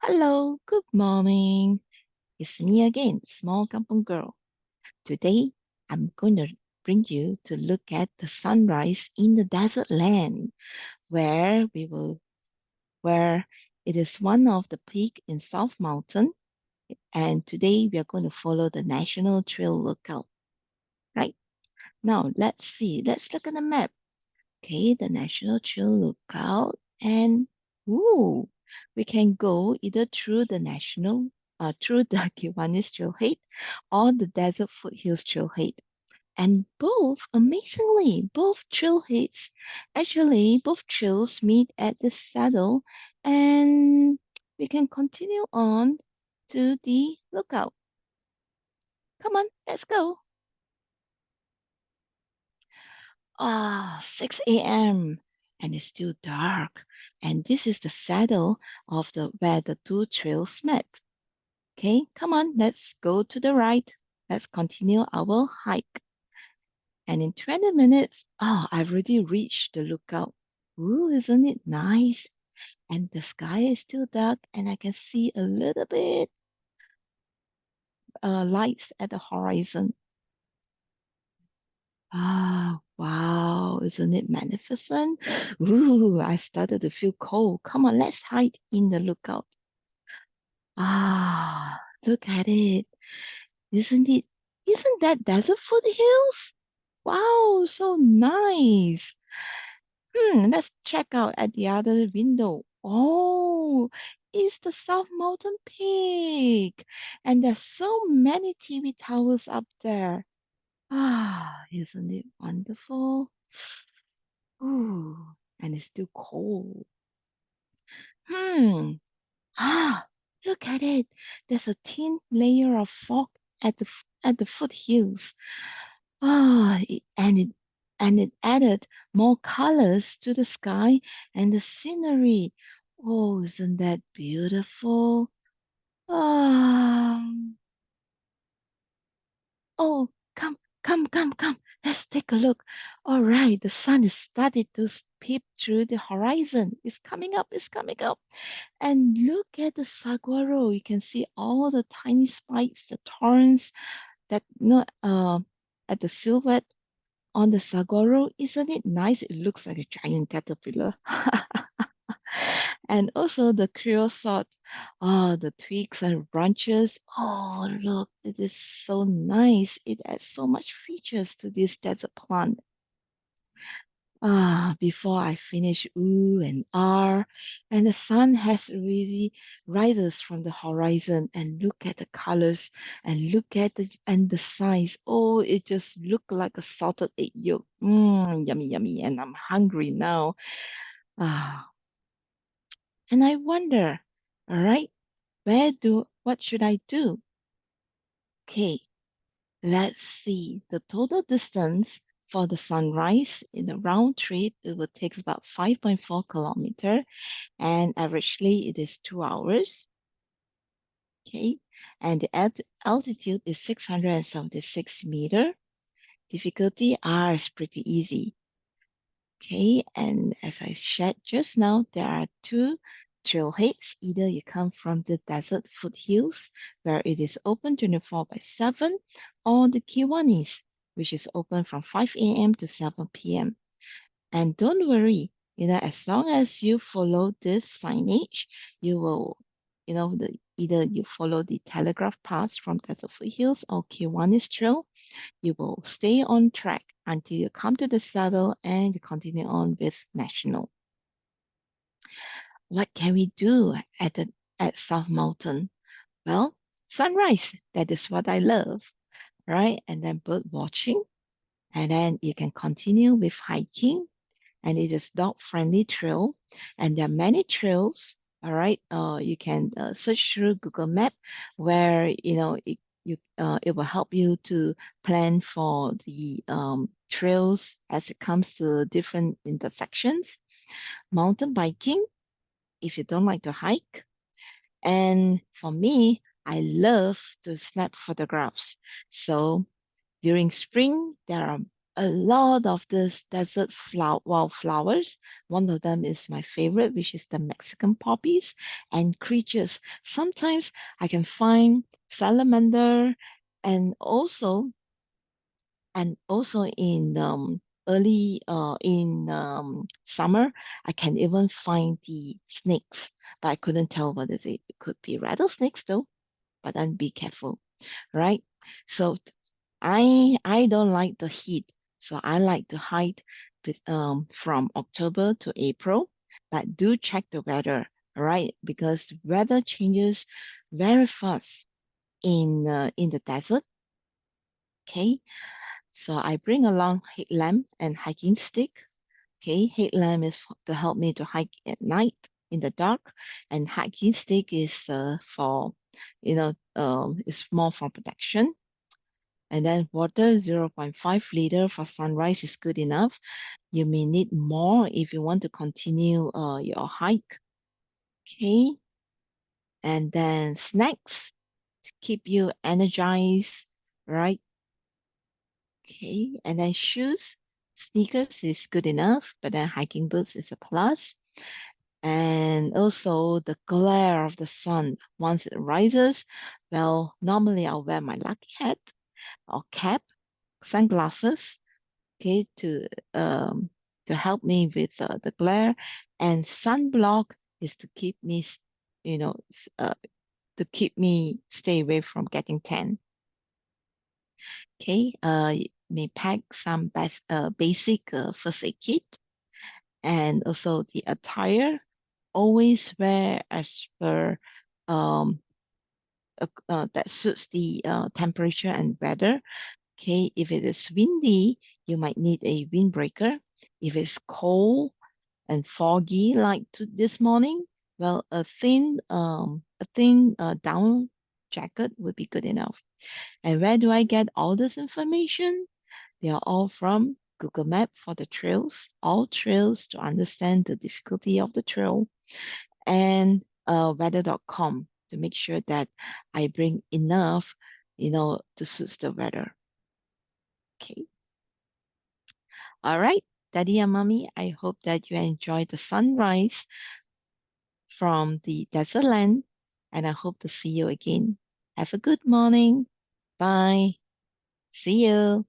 Hello, good morning. It's me again, small kampong girl. Today, I'm going to bring you to look at the sunrise in the desert land, where we will, where it is one of the peak in South Mountain. And today, we are going to follow the National Trail lookout. Right now, let's see. Let's look at the map. Okay, the National Trail lookout, and ooh, we can go either through the through the Kiwanis Trailhead or the Desert Foothills Trailhead. And both, amazingly, both trailheads, actually, both trails meet at the saddle, and we can continue on to the lookout. Come on, let's go. 6 a.m. and it's still dark. And this is the saddle of the where the two trails met. Okay, come on, let's go to the right. Let's continue our hike. And in 20 minutes, I've already reached the lookout. Ooh, isn't it nice? And the sky is still dark, and I can see a little bit lights at the horizon. Wow, isn't it magnificent? Ooh, I started to feel cold. Come on, let's hide in the lookout. Look at it. Isn't it? Isn't that desert foothills? Wow, so nice. Let's check out at the other window. Oh, it's the South Mountain Peak. And there's so many TV towers up there. Isn't it wonderful? Ooh, and it's still cold. Hmm. Ah, look at it. There's a thin layer of fog at at the foothills. And it added more colors to the sky and the scenery. Oh, isn't that beautiful? Ah. Oh, come. Let's take a look. All right, the sun is starting to peep through the horizon. It's coming up. And look at the saguaro. You can see all the tiny spikes, the thorns that not at the silhouette on the saguaro. Isn't it nice? It looks like a giant caterpillar. And also the creosote, the twigs and branches. Oh, look, it is so nice. It adds so much features to this desert plant. Before I finish ooh and and the sun has really rises from the horizon, and look at the colors and look at the size. Oh, it just look like a salted egg yolk. Yummy, and I'm hungry now. Ah, and I wonder, all right, what should I do? Okay, let's see the total distance for the sunrise in the round trip. It will take about 5.4 kilometer, and averagely it is 2 hours. Okay, and the altitude is 676 meter. Difficulty R is pretty easy. Okay, and as I shared just now, there are two trailheads. Either you come from the desert foothills, where it is open 24 by 7, or the Kiwanis, which is open from 5 a.m. to 7 p.m. And don't worry, as long as you follow this signage, you will, either you follow the telegraph paths from Desert Foothills or Kiwanis Trail, you will stay on track until you come to the saddle and you continue on with National. What can we do at South Mountain? Well, sunrise. That is what I love, right? And then bird watching, and then you can continue with hiking, and it is dog friendly trail, and there are many trails. All right, you can search through Google Map, where it will help you to plan for the trails as it comes to different intersections. Mountain biking, if you don't like to hike, and for me, I love to snap photographs. So during spring, there are a lot of this desert wildflowers. One of them is my favorite, which is the Mexican poppies and creatures. Sometimes I can find salamander and also in early in summer, I can even find the snakes, but I couldn't tell what is it. It could be rattlesnakes though, but then be careful, right? So I don't like the heat, so I like to hike from October to April, but do check the weather, all right? Because the weather changes very fast in the desert. Okay, so I bring along headlamp and hiking stick. Okay, headlamp is to help me to hike at night in the dark, and hiking stick is for, it's more for protection. And then water 0.5 liter for sunrise is good enough. You may need more if you want to continue your hike. Okay, and then snacks to keep you energized, right? Okay, and then shoes, sneakers is good enough, but then hiking boots is a plus. And also the glare of the sun once it rises. Well, normally I'll wear my lucky hat or cap, sunglasses, okay, to help me with the glare, and sunblock is to keep me, you know, to keep me stay away from getting tan. Okay, may pack some basic first aid kit, and also the attire. Always wear as per um, that suits the temperature and weather. Okay, if it is windy, you might need a windbreaker. If it's cold and foggy like this morning, well, a thin down jacket would be good enough. And where do I get all this information? They are all from Google Map for the trails, all trails to understand the difficulty of the trail, and weather.com to make sure that I bring enough, to suit the weather. Okay. All right, Daddy and Mommy, I hope that you enjoyed the sunrise from the desert land, and I hope to see you again. Have a good morning. Bye. See you.